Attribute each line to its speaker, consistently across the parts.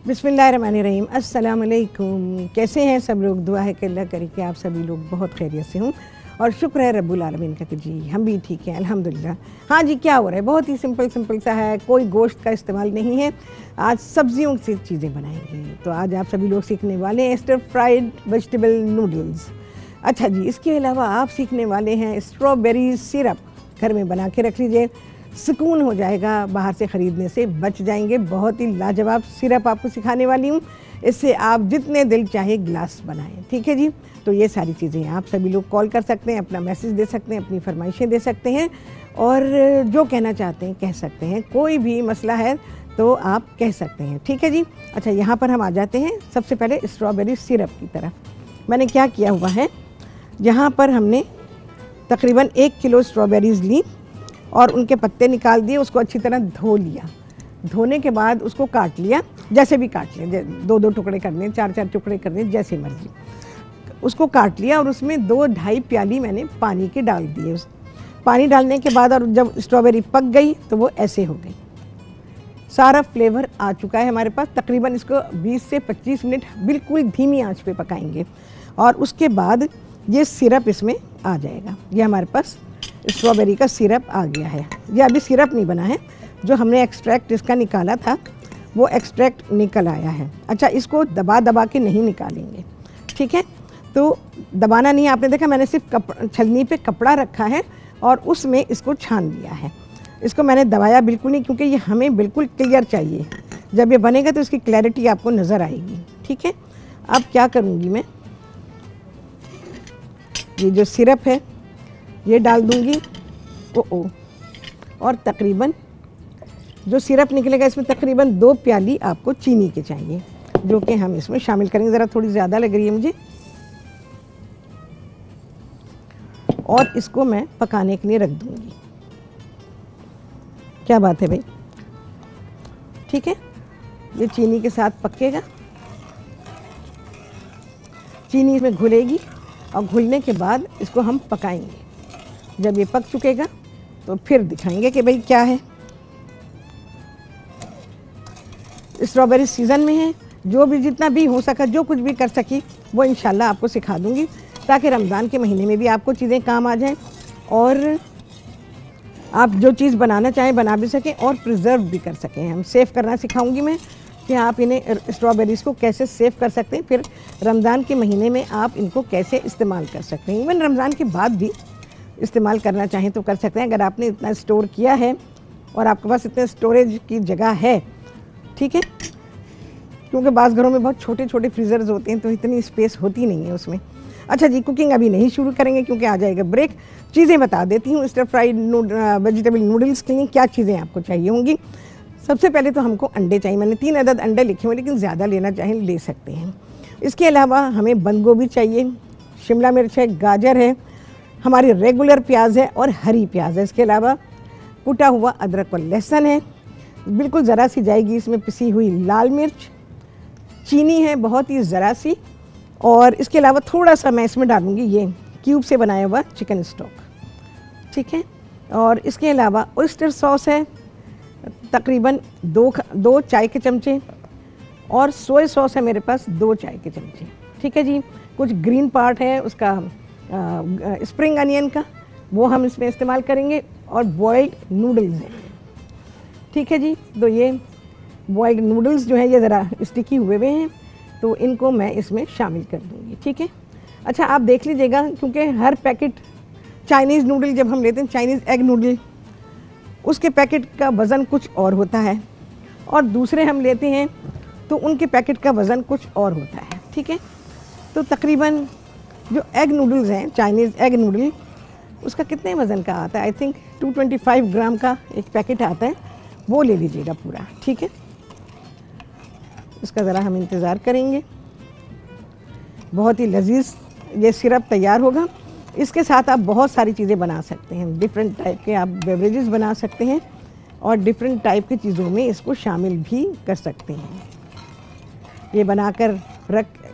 Speaker 1: बिस्मिल्लाहिर्रहमानिर्रहीम। अस्सलाम वालेकुम। कैसे हैं सब लोग? दुआ है कि अल्लाह करे कि आप सभी लोग बहुत खैरियत से हों और शुक्र है रब्बुल आलमीन का कि जी हम भी ठीक हैं अल्हम्दुलिल्लाह। हाँ जी, क्या हो रहा है? बहुत ही सिंपल सा है, कोई गोश्त का इस्तेमाल नहीं है। आज सब्जियों से चीज़ें बनाएंगे। तो आज आप सभी लोग सीखने वाले हैं स्टर फ्राइड वेजिटेबल नूडल्स। अच्छा जी, इसके अलावा आप सीखने वाले हैं स्ट्रॉबेरी सिरप। घर में बना के रख लीजिए, सुकून हो जाएगा, बाहर से ख़रीदने से बच जाएंगे। बहुत ही लाजवाब सिरप आपको सिखाने वाली हूँ। इससे आप जितने दिल चाहे गिलास बनाएं, ठीक है जी। तो ये सारी चीज़ें आप सभी लोग कॉल कर सकते हैं, अपना मैसेज दे सकते हैं, अपनी फरमाइशें दे सकते हैं और जो कहना चाहते हैं कह सकते हैं। कोई भी मसला है तो आप कह सकते हैं, ठीक है जी। अच्छा, यहाँ पर हम आ जाते हैं सबसे पहले स्ट्रॉबेरी सिरप की तरफ। मैंने क्या किया हुआ है, यहाँ पर हमने तकरीबन 1 किलो स्ट्रॉबेरीज़ ली और उनके पत्ते निकाल दिए, उसको अच्छी तरह धो लिया। धोने के बाद उसको काट लिया, जैसे भी काट लिया, 2-2 टुकड़े करने, 4-4 टुकड़े करने, जैसे मर्जी। उसको काट लिया और उसमें 2-2.5 प्याली मैंने पानी के डाल दिए। उस पानी डालने के बाद और जब स्ट्रॉबेरी पक गई तो वो ऐसे हो गई। सारा फ्लेवर आ चुका है हमारे पास। तकरीबन इसको 20 से 25 मिनट बिल्कुल धीमी आंच पे पकाएंगे और उसके बाद ये सिरप इसमें आ जाएगा। ये हमारे पास स्ट्रॉबेरी का सिरप आ गया है। ये अभी सिरप नहीं बना है, जो हमने एक्सट्रैक्ट इसका निकाला था वो एक्सट्रैक्ट निकल आया है। अच्छा, इसको दबा दबा के नहीं निकालेंगे, ठीक है। तो दबाना नहीं, आपने देखा मैंने सिर्फ छलनी पे कपड़ा रखा है और उसमें इसको छान लिया है। इसको मैंने दबाया बिल्कुल नहीं, क्योंकि ये हमें बिल्कुल क्लियर चाहिए। जब ये बनेगा तो इसकी क्लैरिटी आपको नज़र आएगी, ठीक है। अब क्या करूँगी मैं, ये जो सिरप है ये डाल दूँगी और तकरीबन जो सिरप निकलेगा इसमें तकरीबन 2 प्याली आपको चीनी के चाहिए, जो कि हम इसमें शामिल करेंगे। ज़रा थोड़ी ज़्यादा लग रही है मुझे। और इसको मैं पकाने के लिए रख दूँगी। क्या बात है भाई, ठीक है। ये चीनी के साथ पकेगा, चीनी इसमें घुलेगी और घुलने के बाद इसको हम पकाएंगे। जब ये पक चुकेगा तो फिर दिखाएंगे कि भाई क्या है। स्ट्रॉबेरी सीज़न में है, जो भी जितना भी हो सका, जो कुछ भी कर सकी वो इंशाल्लाह आपको सिखा दूंगी, ताकि रमज़ान के महीने में भी आपको चीज़ें काम आ जाएं और आप जो चीज़ बनाना चाहें बना भी सकें और प्रिजर्व भी कर सकें। हम सेव करना सिखाऊंगी मैं कि आप इन्हें स्ट्रॉबेरीज़ को कैसे सेव कर सकते हैं, फिर रमज़ान के महीने में आप इनको कैसे इस्तेमाल कर सकते हैं। इवन रमज़ान के बाद भी इस्तेमाल करना चाहें तो कर सकते हैं, अगर आपने इतना स्टोर किया है और आपके पास इतने स्टोरेज की जगह है, ठीक है। क्योंकि बाज़ घरों में बहुत छोटे छोटे फ्रीज़र्स होते हैं तो इतनी स्पेस होती नहीं है उसमें। अच्छा जी, कुकिंग अभी नहीं शुरू करेंगे क्योंकि आ जाएगा ब्रेक। चीज़ें बता देती हूँ स्टर फ्राइड वेजिटेबल नूडल्स के लिए क्या चीज़ें आपको चाहिए होंगी। सबसे पहले तो हमको अंडे चाहिए। मैंने 3 अदद अंडे लिखे हुए, लेकिन ज़्यादा लेना चाहें ले सकते हैं। इसके अलावा हमें बंद गोभी चाहिए, शिमला मिर्च है, गाजर है, हमारी रेगुलर प्याज है और हरी प्याज है। इसके अलावा कुटा हुआ अदरक और लहसुन है, बिल्कुल ज़रा सी जाएगी इसमें पिसी हुई लाल मिर्च, चीनी है बहुत ही ज़रा सी, और इसके अलावा थोड़ा सा मैं इसमें डालूँगी ये क्यूब से बनाया हुआ चिकन स्टॉक, ठीक है। और इसके अलावा ऑयस्टर सॉस है तकरीबन 2 चाय के चमचे, और सोया सॉस है मेरे पास 2 चाय के चमचे, ठीक है जी। कुछ ग्रीन पार्ट है उसका स्प्रिंग अनियन का, वो हम इसमें इस्तेमाल करेंगे, और बॉइल्ड नूडल्स हैं, ठीक है जी। तो ये बॉइल्ड नूडल्स जो है ये ज़रा स्टिकी हुए हैं, तो इनको मैं इसमें शामिल कर दूँगी, ठीक है। अच्छा, आप देख लीजिएगा, क्योंकि हर पैकेट चाइनीज़ नूडल जब हम लेते हैं, चाइनीज़ एग नूडल, उसके पैकेट का वज़न कुछ और होता है, और दूसरे हम लेते हैं तो उनके पैकेट का वज़न कुछ और होता है, ठीक है। तो तकरीबन जो एग नूडल्स हैं, चाइनीज़ एग नूडल, उसका कितने वज़न का आता है? आई थिंक 225 ग्राम का एक पैकेट आता है, वो ले लीजिएगा पूरा, ठीक है। इसका ज़रा हम इंतज़ार करेंगे। बहुत ही लजीज ये सिरप तैयार होगा। इसके साथ आप बहुत सारी चीज़ें बना सकते हैं, डिफरेंट टाइप के आप बेवरेजेस बना सकते हैं और डिफरेंट टाइप की चीज़ों में इसको शामिल भी कर सकते हैं। ये बनाकर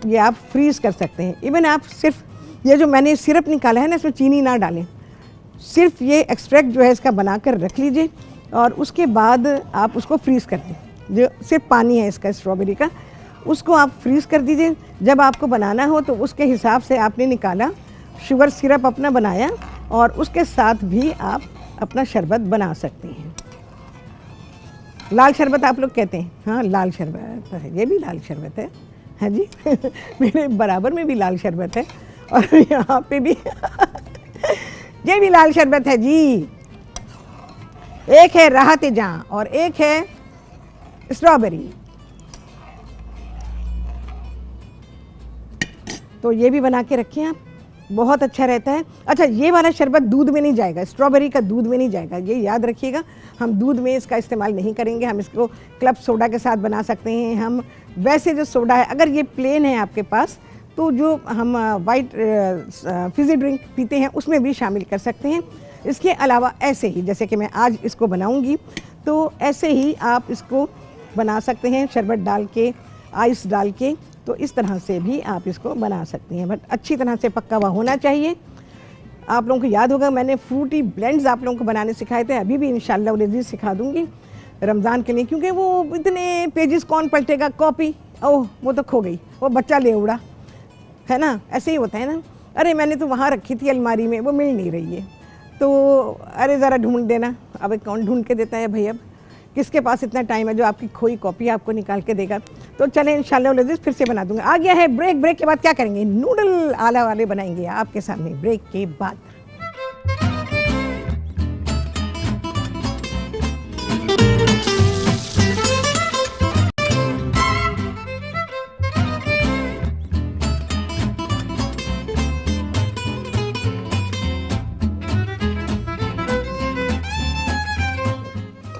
Speaker 1: ये आप फ्रीज़ कर सकते हैं। इवन आप सिर्फ ये जो मैंने सिरप निकाला है ना, इसमें चीनी ना डालें, सिर्फ ये एक्सट्रैक्ट जो है इसका बनाकर रख लीजिए और उसके बाद आप उसको फ्रीज़ कर दें। जो सिर्फ पानी है इसका स्ट्रॉबेरी का, उसको आप फ्रीज़ कर दीजिए। जब आपको बनाना हो तो उसके हिसाब से आपने निकाला, शुगर सिरप अपना बनाया और उसके साथ भी आप अपना शरबत बना सकते हैं। लाल शरबत आप लोग कहते हैं, हाँ लाल शरबत है, ये भी लाल शरबत है जी मेरे बराबर में भी लाल शरबत है और यहाँ पे भी ये भी लाल शरबत है जी। एक है राहत जहां और एक है स्ट्रॉबेरी, तो ये भी बना के रखें आप, बहुत अच्छा रहता है। अच्छा, ये वाला शरबत दूध में नहीं जाएगा, स्ट्रॉबेरी का दूध में नहीं जाएगा, ये याद रखिएगा। हम दूध में इसका इस्तेमाल नहीं करेंगे, हम इसको क्लब सोडा के साथ बना सकते हैं। हम वैसे जो सोडा है, अगर ये प्लेन है आपके पास, तो जो हम वाइट फिज़ी ड्रिंक पीते हैं उसमें भी शामिल कर सकते हैं। इसके अलावा ऐसे ही, जैसे कि मैं आज इसको बनाऊंगी, तो ऐसे ही आप इसको बना सकते हैं, शरबत डाल के, आइस डाल के, तो इस तरह से भी आप इसको बना सकते हैं। बट अच्छी तरह से पक्का हुआ होना चाहिए। आप लोगों को याद होगा मैंने फ्रूटी ब्लेंड्स आप लोगों को बनाने सिखाए थे, अभी भी इंशाल्लाह उन्हें सिखा दूंगी रमज़ान के लिए, क्योंकि वो इतने पेजेस कौन पलटेगा, कॉपी ओह वो तो खो गई, वो बच्चा ले उड़ा, है ना, ऐसे ही होता है ना। अरे मैंने तो वहाँ रखी थी अलमारी में, वो मिल नहीं रही है, तो अरे ज़रा ढूंढ देना। अब कौन ढूंढ के देता है भाई, अब किसके पास इतना टाइम है जो आपकी खोई कॉपी आपको निकाल के देगा। तो चलें इंशाल्लाह फिर से बना दूंगा। आ गया है ब्रेक, ब्रेक के बाद क्या करेंगे, नूडल आला वाले बनाएंगे आपके सामने ब्रेक के बाद।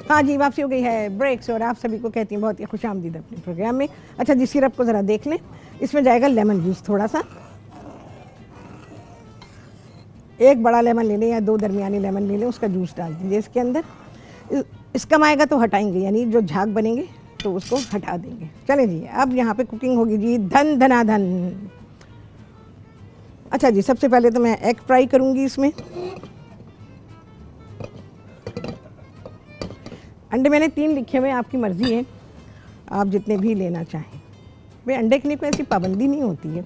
Speaker 1: हाँ जी, वापसी हो गई है ब्रेक्स, और आप सभी को कहती हैं बहुत ही खुश आमदीद अपने प्रोग्राम में। अच्छा जी, सिरप को ज़रा देख लें, इसमें जाएगा लेमन जूस थोड़ा सा, एक बड़ा लेमन ले लें या दो दरमियानी लेमन ले लें, उसका जूस डाल दीजिए इसके अंदर। इसका आएगा तो हटाएंगे, यानी जो झाग बनेंगे तो उसको हटा देंगे। चलें जी, अब यहाँ पे कुकिंग होगी जी धन धनाधन। अच्छा जी, सबसे पहले तो मैं एग फ्राई करूँगी इसमें। अंडे मैंने 3 लिखे हुए, आपकी मर्ज़ी है, आप जितने भी लेना चाहें। भाई अंडे के लिए कोई ऐसी पाबंदी नहीं होती है।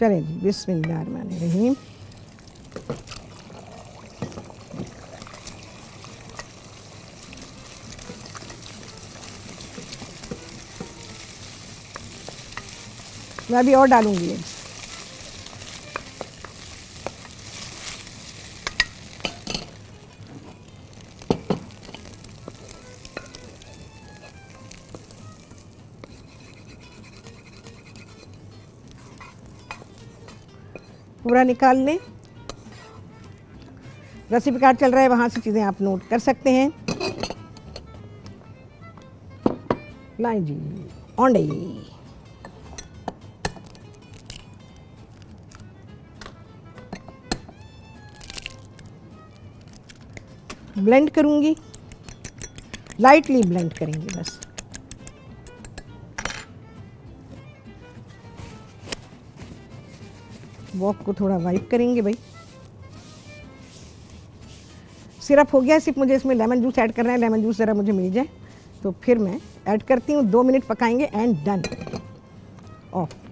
Speaker 1: चलें जी, बिस्मिल्लाहिर्रहमानिर्रहीम। मैं अभी और डालूंगी एग्स। पूरा निकाल लें। रेसिपी कार्ड चल रहा है, वहाँ से चीज़ें आप नोट कर सकते हैं। लाइन जी, ओंडे ब्लेंड करूँगी, लाइटली ब्लेंड करेंगे बस। वॉक को थोड़ा वाइप करेंगे भाई। सिरप हो गया, सिर्फ मुझे इसमें लेमन जूस ऐड करना है। लेमन जूस ज़रा मुझे मिल जाए तो फिर मैं ऐड करती हूँ। 2 मिनट पकाएंगे एंड डन, ऑफ।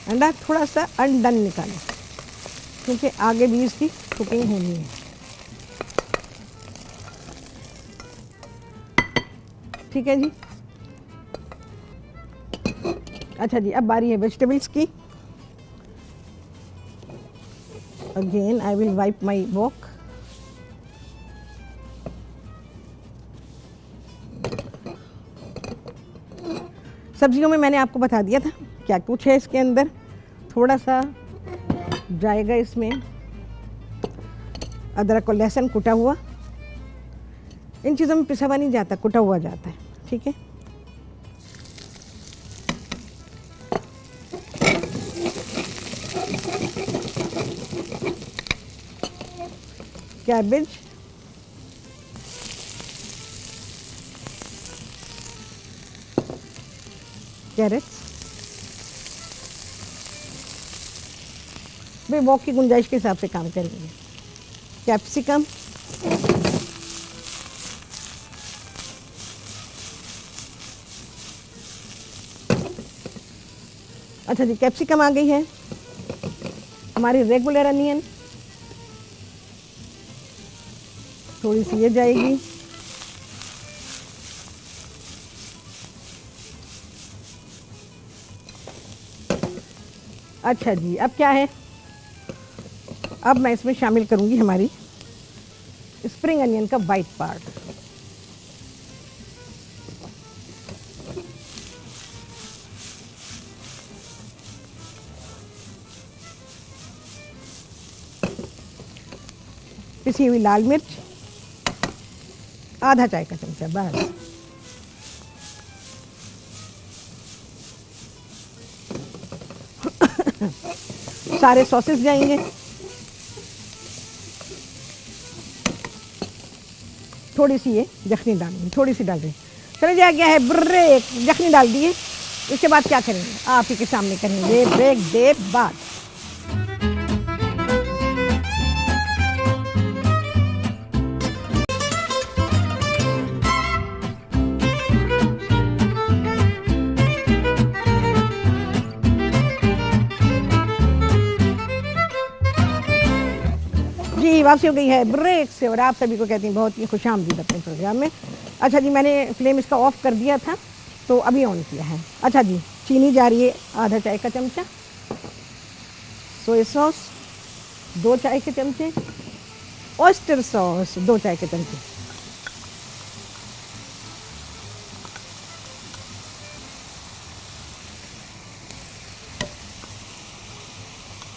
Speaker 1: अंडा थोड़ा सा अनडन निकालें, क्योंकि आगे भी इसकी कुकिंग होनी है। ठीक है जी। अच्छा जी, अब बारी है वेजिटेबल्स की। Again I will wipe my walk. सब्जियों में मैंने आपको बता दिया था क्या कुछ है इसके अंदर। थोड़ा सा जाएगा इसमें अदरक और लहसुन कुटा हुआ। इन चीज़ों में पिसा हुआ नहीं जाता, कुटा हुआ जाता है। ठीक है, कैबेज, कैरेट्स, वे वॉक की गुंजाइश के हिसाब से काम करेंगे। कैप्सिकम, अच्छा जी, कैप्सिकम आ गई है। हमारी रेगुलर अनियन, थोड़ी सी ये जाएगी। अच्छा जी, अब क्या है, अब मैं इसमें शामिल करूंगी हमारी स्प्रिंग अनियन का वाइट पार्ट। पिसी हुई लाल मिर्च, आधा चाय का चमचा बस। सारे सॉसेस जाएंगे। थोड़ी सी ये यखनी डालेंगे, थोड़ी सी डाल दें। चले जा गया है ब्रेक, यखनी डाल दिए। इसके बाद क्या करेंगे, आप ही के सामने करेंगे ब्रेक दे बाद। जी वापसी हो गई है ब्रेक से और आप सभी को कहती हैं बहुत ही खुशामदीद अपने प्रोग्राम में। अच्छा जी, मैंने फ्लेम इसका ऑफ कर दिया था तो अभी ऑन किया है। अच्छा जी, चीनी जा रही है आधा चाय का चमचा, सोया सॉस 2 चाय के चमचे, ऑयस्टर सॉस 2 चाय के चमचे।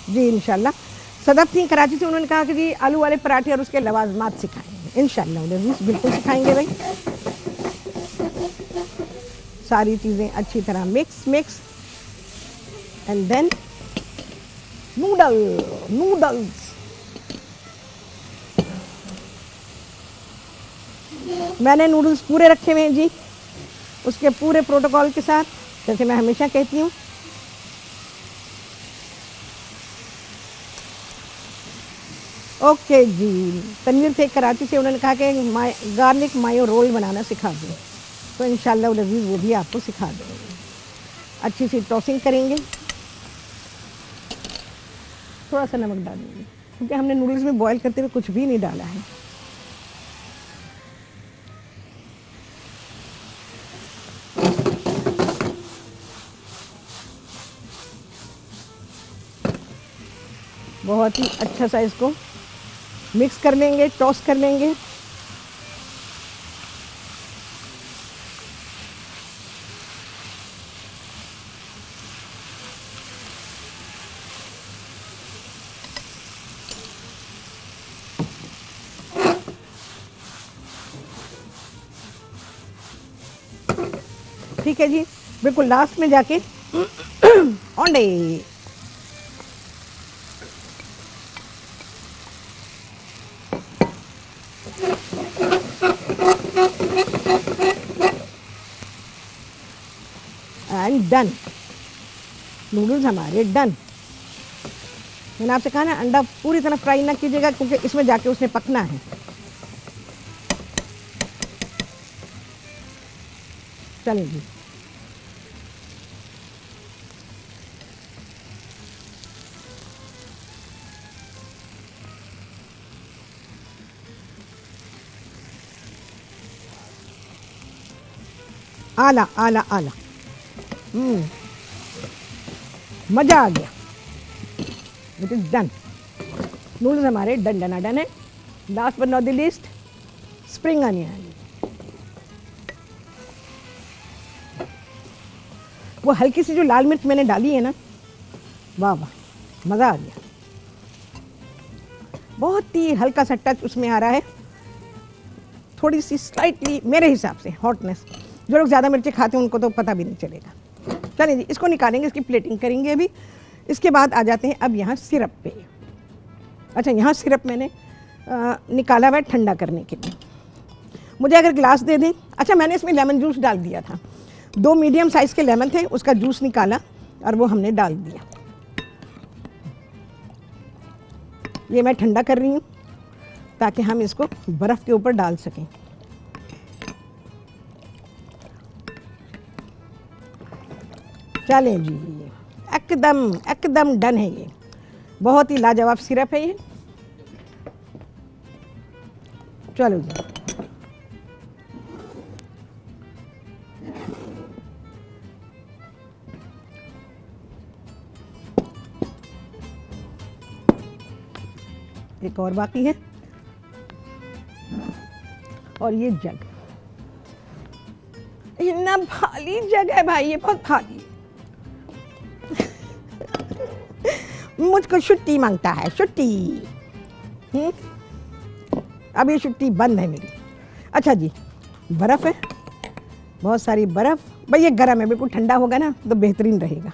Speaker 1: जी इंशाल्लाह सदफ थी कराची से, उन्होंने कहा कि जी आलू वाले पराठे और उसके लवाजमात सिखाएंगे। इंशाल्लाह उन्हें बिल्कुल सिखाएंगे भाई। सारी चीज़ें अच्छी तरह मिक्स एंड देन नूडल्स। मैंने नूडल्स पूरे रखे हुए हैं जी, उसके पूरे प्रोटोकॉल के साथ, जैसे मैं हमेशा कहती हूँ। ओके जी, तनवीर थे कराची से, उन्होंने कहा कि गार्लिक मायो रोल बनाना सिखा दो, तो इंशाल्लाह लजीज वो भी आपको सिखा देंगे। अच्छी सी टॉसिंग करेंगे, थोड़ा सा नमक डालेंगे क्योंकि हमने नूडल्स में बॉईल करते हुए कुछ भी नहीं डाला है। बहुत ही अच्छा सा इसको मिक्स कर लेंगे, टॉस कर लेंगे। ठीक है जी, बिल्कुल लास्ट में जाके ओंडे एंड डन, नूडल्स हमारे डन। मैंने आपसे कहा ना अंडा पूरी तरह फ्राई ना कीजिएगा क्योंकि इसमें जाके उसने पकना है। चलिए जी, आला आला आला, मजा आ गया। इट इज डन, नूडल्स हमारे डन डना डन है। Last but not the least, spring onion. वो हल्की सी जो लाल मिर्च मैंने डाली है ना, वाह वाह, मज़ा आ गया। बहुत ही हल्का सा टच उसमें आ रहा है, थोड़ी सी स्लाइटली मेरे हिसाब से हॉटनेस। जो लोग ज़्यादा मिर्ची खाते हैं उनको तो पता भी नहीं चलेगा। चलिए जी, इसको निकालेंगे, इसकी प्लेटिंग करेंगे अभी। इसके बाद आ जाते हैं अब यहाँ सिरप पे। अच्छा, यहाँ सिरप मैंने निकाला हुआ है ठंडा करने के लिए। मुझे अगर गिलास दे दें। अच्छा, मैंने इसमें लेमन जूस डाल दिया था, 2 मीडियम साइज़ के लेमन थे, उसका जूस निकाला और वो हमने डाल दिया। ये मैं ठंडा कर रही हूँ ताकि हम इसको बर्फ़ के ऊपर डाल सकें। चलें जी, एकदम एकदम डन है। ये बहुत ही लाजवाब सिरप है ये। चलो जी, एक और बाकी है, और ये जग, इतना खाली जग है भाई, ये बहुत खाली। मुझको छुट्टी मांगता है, छुट्टी। अब ये छुट्टी बंद है मेरी। अच्छा जी, बर्फ़ है, बहुत सारी बर्फ़। भाई ये गर्म है, बिल्कुल ठंडा होगा ना तो बेहतरीन रहेगा।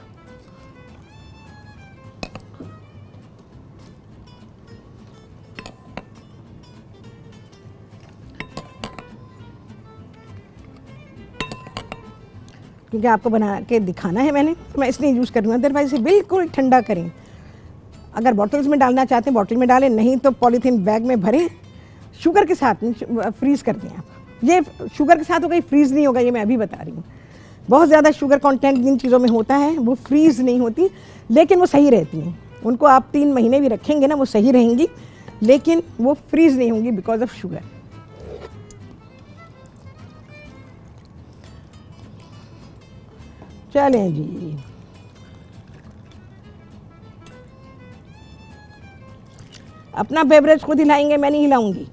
Speaker 1: क्योंकि आपको बना के दिखाना है मैंने, तो मैं इसलिए यूज़ कर रही हूँ। अदरवाइज इसे बिल्कुल ठंडा करें। अगर बॉटल्स में डालना चाहते हैं बॉटल में डालें, नहीं तो पॉलीथीन बैग में भरें। शुगर के साथ फ्रीज़ कर दें आप। ये शुगर के साथ तो कहीं फ्रीज़ नहीं होगा, ये मैं अभी बता रही हूँ। बहुत ज़्यादा शुगर कंटेंट जिन चीज़ों में होता है वो फ्रीज़ नहीं होती, लेकिन वो सही रहती हैं। उनको आप 3 महीने भी रखेंगे ना, वो सही रहेंगी, लेकिन वो फ्रीज़ नहीं होंगी बिकॉज ऑफ शुगर। चलें जी, अपना बेवरेज खुद हिलाएंगे, मैं नहीं हिलाऊंगी।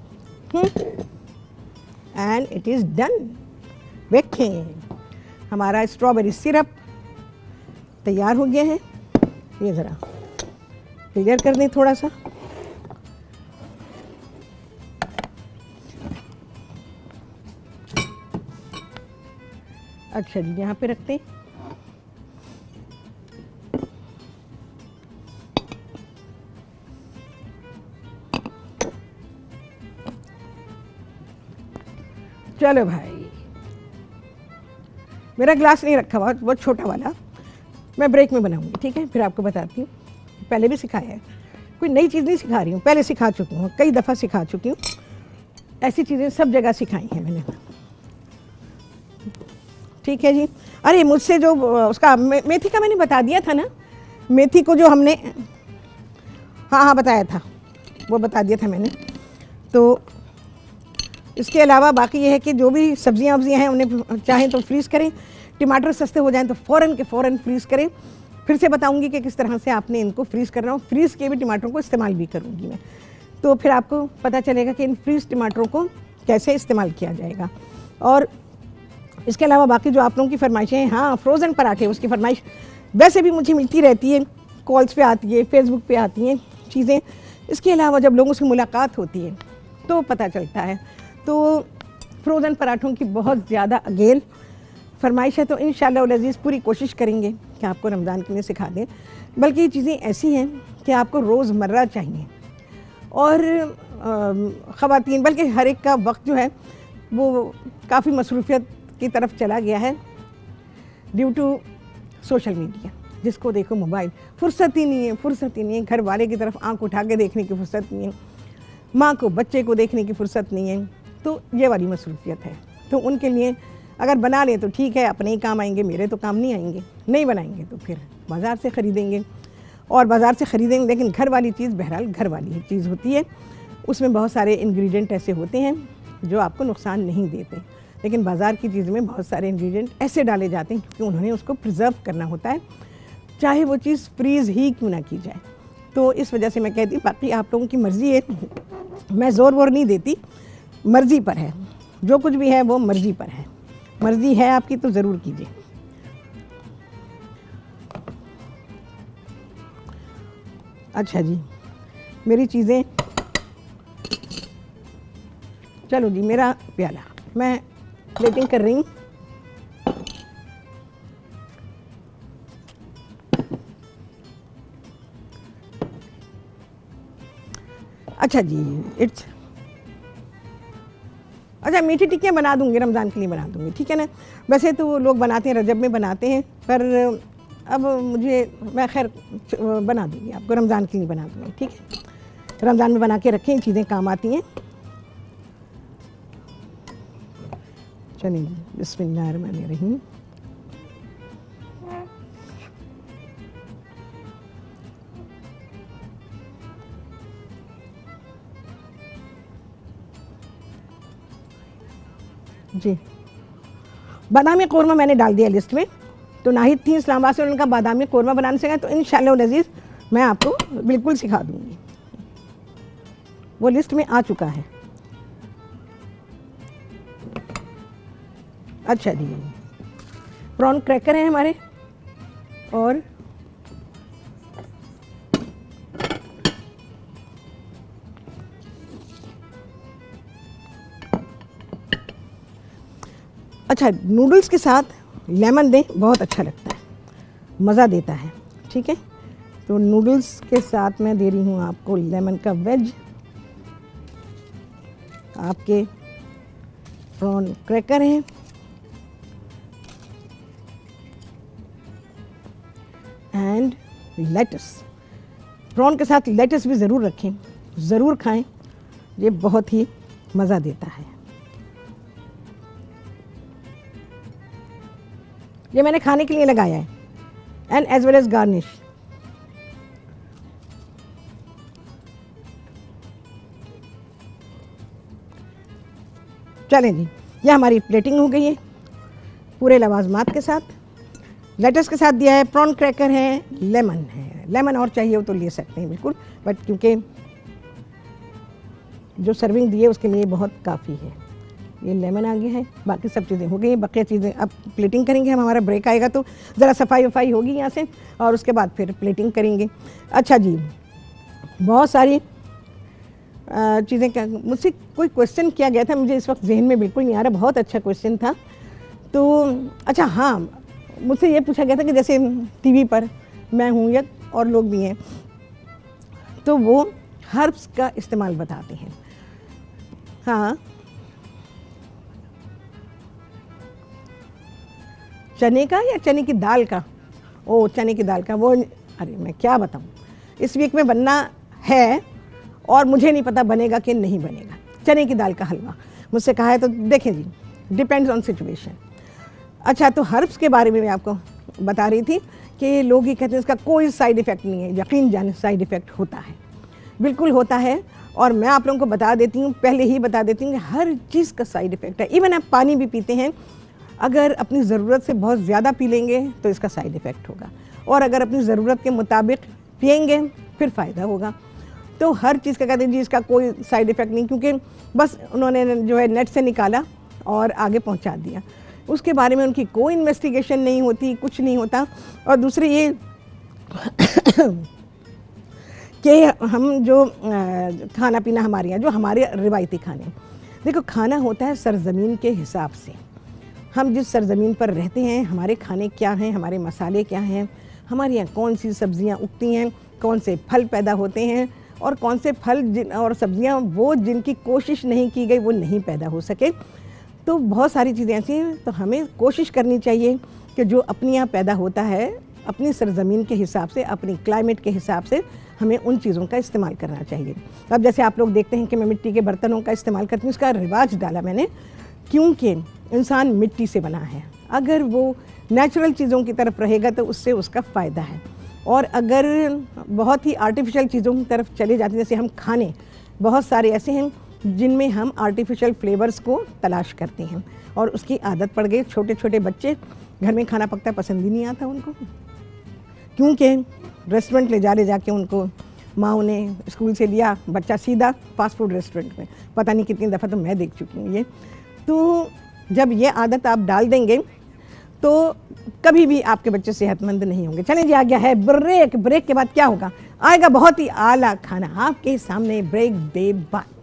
Speaker 1: And it is done. देखें, हमारा स्ट्रॉबेरी सिरप तैयार हो गया है। ये ज़रा क्लियर कर दें थोड़ा सा। अच्छा जी, यहाँ पे रखते हैं। चलो भाई, मेरा ग्लास नहीं रखा हुआ, बहुत छोटा वाला, मैं ब्रेक में बनाऊंगी, ठीक है? फिर आपको बताती हूँ। पहले भी सिखाया है, कोई नई चीज़ नहीं सिखा रही हूँ, पहले सिखा चुकी हूँ, कई दफ़ा सिखा चुकी हूँ। ऐसी चीज़ें सब जगह सिखाई हैं मैंने, ठीक है जी। अरे मुझसे जो उसका मेथी का मैंने बता दिया था ना, मेथी को जो हमने हाँ बताया था, वो बता दिया था मैंने। तो इसके अलावा बाकी ये है कि जो भी सब्जियां वब्जियाँ हैं उन्हें चाहें तो फ्रीज़ करें। टमाटर सस्ते हो जाएं तो फ़ौरन के फ़ौरन फ्रीज़ करें। फिर से बताऊंगी कि किस तरह से आपने इनको फ्रीज़ करना हो। फ्रीज़ के भी टमाटरों को इस्तेमाल भी करूंगी मैं, तो फिर आपको पता चलेगा कि इन फ्रीज़ टमाटरों को कैसे इस्तेमाल किया जाएगा। और इसके अलावा बाकी जो आप लोगों की फरमाइशें हैं, हाँ फ्रोज़न पराठे, उसकी फरमाइश वैसे भी मुझे मिलती रहती है, कॉल्स पे आती है, फेसबुक पे आती हैं चीज़ें। इसके अलावा जब लोगों से मुलाकात होती है तो पता चलता है। तो फ्रोज़न पराठों की बहुत ज़्यादा अगेन फरमाइश है, तो इंशाअल्लाह उल अज़ीज़ पूरी कोशिश करेंगे कि आपको रमज़ान के लिए सिखा दें। बल्कि ये चीज़ें ऐसी हैं कि आपको रोज़मर्रा चाहिए, और ख़वातीन बल्कि हर एक का वक्त जो है वो काफ़ी मसरूफ़ियत की तरफ चला गया है ड्यू टू सोशल मीडिया। जिसको देखो मोबाइल, फुर्सत ही नहीं है, फुर्सत ही नहीं है। घर वाले की तरफ आंख उठा के देखने की फुर्सत नहीं है, माँ को बच्चे को देखने की फुर्सत नहीं है। तो ये वाली मसरूफ़ियत है। तो उनके लिए अगर बना लें तो ठीक है, अपने ही काम आएंगे, मेरे तो काम नहीं आएंगे। नहीं बनाएंगे तो फिर बाज़ार से ख़रीदेंगे, और बाज़ार से ख़रीदेंगे, लेकिन घर वाली चीज़ बहरहाल घर वाली ही चीज़ होती है। उसमें बहुत सारे इंग्रेडिएंट ऐसे होते हैं जो आपको नुकसान नहीं देते, लेकिन बाज़ार की चीज़ में बहुत सारे इंग्रेडिएंट ऐसे डाले जाते हैं क्योंकि उन्होंने उसको प्रिजर्व करना होता है, चाहे वो चीज़ फ्रीज़ ही क्यों ना की जाए। तो इस वजह से मैं कहती हूँ, बाकी आप लोगों की मर्ज़ी है, मैं ज़ोर वोर नहीं देती, मर्ज़ी पर है, जो कुछ भी है वो मर्ज़ी पर है। मर्ज़ी है आपकी तो ज़रूर कीजिए। अच्छा जी, मेरी चीज़ें, चलो जी, मेरा प्याला मैं प्लेटिंग कर रही हूँ। अच्छा जी, इट्स अच्छा, मीठी टिक्कियाँ बना दूँगी, रमज़ान के लिए बना दूँगी, ठीक है ना। वैसे तो लोग बनाते हैं, रजब में बनाते हैं, पर अब मैं खैर बना दूँगी आपको, रमज़ान के लिए बना दूँगी, ठीक है। रमज़ान में बना के रखें, चीज़ें काम आती हैं। चलिए, बिस्मिल्लाहिर्रहमानिर्रहीम। जी, बादामी कौरमा मैंने डाल दिया लिस्ट में। तो नाहिद थी इस्लामाबाद से, उनका बादामी कौरमा बनाने से, तो इंशाअल्लाह लजीज़ मैं आपको बिल्कुल सिखा दूँगी, वो लिस्ट में आ चुका है। अच्छा जी, प्रॉन क्रैकर हैं हमारे, और अच्छा, नूडल्स के साथ लेमन दें, बहुत अच्छा लगता है, मज़ा देता है, ठीक है। तो नूडल्स के साथ मैं दे रही हूँ आपको लेमन का वेज, आपके प्रॉन क्रैकर हैं, एंड लेटस। प्रॉन के साथ लेटस भी ज़रूर रखें, ज़रूर खाएं, ये बहुत ही मज़ा देता है। ये मैंने खाने के लिए लगाया है, and as well as garnish. चलें जी, ये हमारी प्लेटिंग हो गई है पूरे लवाजमात के साथ। लेटस के साथ दिया है, प्रॉन क्रैकर है, लेमन है। लेमन और चाहिए हो तो ले सकते हैं बिल्कुल, बट क्योंकि जो सर्विंग दी है उसके लिए बहुत काफ़ी है। ये लेमन आ गया है, बाकी सब चीज़ें हो गई, बाकी चीज़ें अब प्लेटिंग करेंगे हम। हमारा ब्रेक आएगा तो ज़रा सफाई वफाई होगी यहाँ से, और उसके बाद फिर प्लेटिंग करेंगे। अच्छा जी, बहुत सारी चीज़ें क्या, मुझसे कोई क्वेश्चन किया गया था, मुझे इस वक्त जहन में बिल्कुल नहीं आ रहा, बहुत अच्छा क्वेश्चन था। तो अच्छा हाँ, मुझसे ये पूछा गया था कि जैसे टीवी पर मैं हूँ या और लोग भी हैं, तो वो हर्ब्स का इस्तेमाल बताते हैं। हाँ, चने का या चने की दाल का? ओ, चने की दाल का, वो अरे मैं क्या बताऊँ, इस वीक में बनना है और मुझे नहीं पता बनेगा कि नहीं बनेगा। चने की दाल का हलवा मुझसे कहा है, तो देखें जी, डिपेंड्स ऑन सिचुएशन। अच्छा, तो हर्ब्स के बारे में मैं आपको बता रही थी कि लोग ये कहते हैं इसका कोई साइड इफ़ेक्ट नहीं है। यकीन जाने साइड इफ़ेक्ट होता है, बिल्कुल होता है, और मैं आप लोगों को बता देती हूँ, पहले ही बता देती हूँ कि हर चीज़ का साइड इफ़ेक्ट है। इवन आप पानी भी पीते हैं, अगर अपनी ज़रूरत से बहुत ज़्यादा पी लेंगे तो इसका साइड इफ़ेक्ट होगा, और अगर अपनी ज़रूरत के मुताबिक पिएंगे फिर फ़ायदा होगा। तो हर चीज़ का कहते हैं जी इसका कोई साइड इफ़ेक्ट नहीं, क्योंकि बस उन्होंने जो है नेट से निकाला और आगे पहुंचा दिया, उसके बारे में उनकी कोई इन्वेस्टिगेशन नहीं होती, कुछ नहीं होता। और दूसरे ये कि हम जो खाना पीना हमारे यहाँ, जो हमारे रिवायती खाने, देखो खाना होता है सरज़मीन के हिसाब से। हम जिस सरज़मीन पर रहते हैं, हमारे खाने क्या हैं, हमारे मसाले क्या हैं, हमारे यहाँ कौन सी सब्ज़ियाँ उगती हैं, कौन से फल पैदा होते हैं, और कौन से फल और सब्ज़ियाँ वो जिनकी कोशिश नहीं की गई वो नहीं पैदा हो सके। तो बहुत सारी चीज़ें ऐसी हैं, तो हमें कोशिश करनी चाहिए कि जो अपने यहाँ पैदा होता है, अपनी सरज़मीन के हिसाब से, अपनी क्लाइमेट के हिसाब से हमें उन चीज़ों का इस्तेमाल करना चाहिए। अब जैसे आप लोग देखते हैं कि मैं मिट्टी के बर्तनों का इस्तेमाल करती हूँ, उसका रिवाज डाला मैंने, क्योंकि इंसान मिट्टी से बना है। अगर वो नेचुरल चीज़ों की तरफ रहेगा तो उससे उसका फ़ायदा है, और अगर बहुत ही आर्टिफिशियल चीज़ों की तरफ चले जाते हैं, जैसे हम खाने बहुत सारे ऐसे हैं जिनमें हम आर्टिफिशियल फ्लेवर्स को तलाश करते हैं, और उसकी आदत पड़ गई। छोटे छोटे बच्चे, घर में खाना पकता पसंद ही नहीं आता उनको, क्योंकि रेस्टोरेंट ले जाके उनको माँ ने स्कूल से लिया, बच्चा सीधा फास्ट फूड रेस्टोरेंट में, पता नहीं कितनी दफ़ा तो मैं देख चुकी हूँ ये। तो जब ये आदत आप डाल देंगे तो कभी भी आपके बच्चे सेहतमंद नहीं होंगे। चलें जी, आ गया है ब्रेक। ब्रेक के बाद क्या होगा, आएगा बहुत ही आला खाना आपके सामने ब्रेक दे बाद।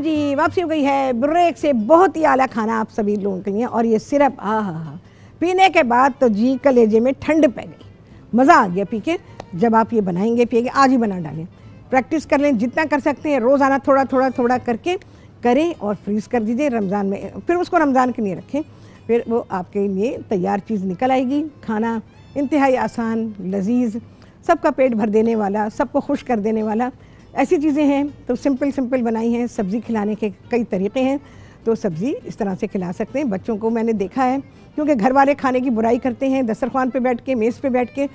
Speaker 1: जी वापसी हो गई है ब्रेक से। बहुत ही आला खाना आप सभी लोगों के लिए। और ये सिरप पीने के बाद तो जी कलेजे में ठंड पै गई, मज़ा आ गया पी के। जब आप ये बनाएंगे पिएंगे, आज ही बना डालें, प्रैक्टिस कर लें, जितना कर सकते हैं रोज़ाना थोड़ा थोड़ा थोड़ा करके करें और फ्रीज़ कर दीजिए रमज़ान में। फिर उसको रमज़ान के लिए रखें, फिर वो आपके लिए तैयार चीज़ निकल आएगी। खाना इंतहाई आसान, लजीज, सबका पेट भर देने वाला, सबको खुश कर देने वाला ऐसी चीज़ें हैं। तो सिंपल बनाई हैं। सब्ज़ी खिलाने के कई तरीक़े हैं, तो सब्ज़ी इस तरह से खिला सकते हैं। बच्चों को मैंने देखा है, क्योंकि घर वाले खाने की बुराई करते हैं दस्तरखान पे बैठ के, मेज़ पे बैठ के,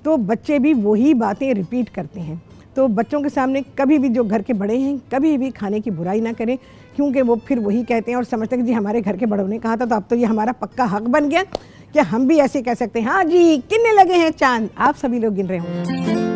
Speaker 1: तो बच्चे भी वही बातें रिपीट करते हैं। तो बच्चों के सामने कभी भी, जो घर के बड़े हैं, कभी भी खाने की बुराई ना करें, क्योंकि वो फिर वही कहते हैं और समझते हैं कि जी हमारे घर के बड़ों ने कहा था, तो अब तो ये हमारा पक्का हक बन गया कि हम भी ऐसे कह सकते हैं। हाँ जी, गिनने लगे हैं चांद, आप सभी लोग गिन रहे होंगे।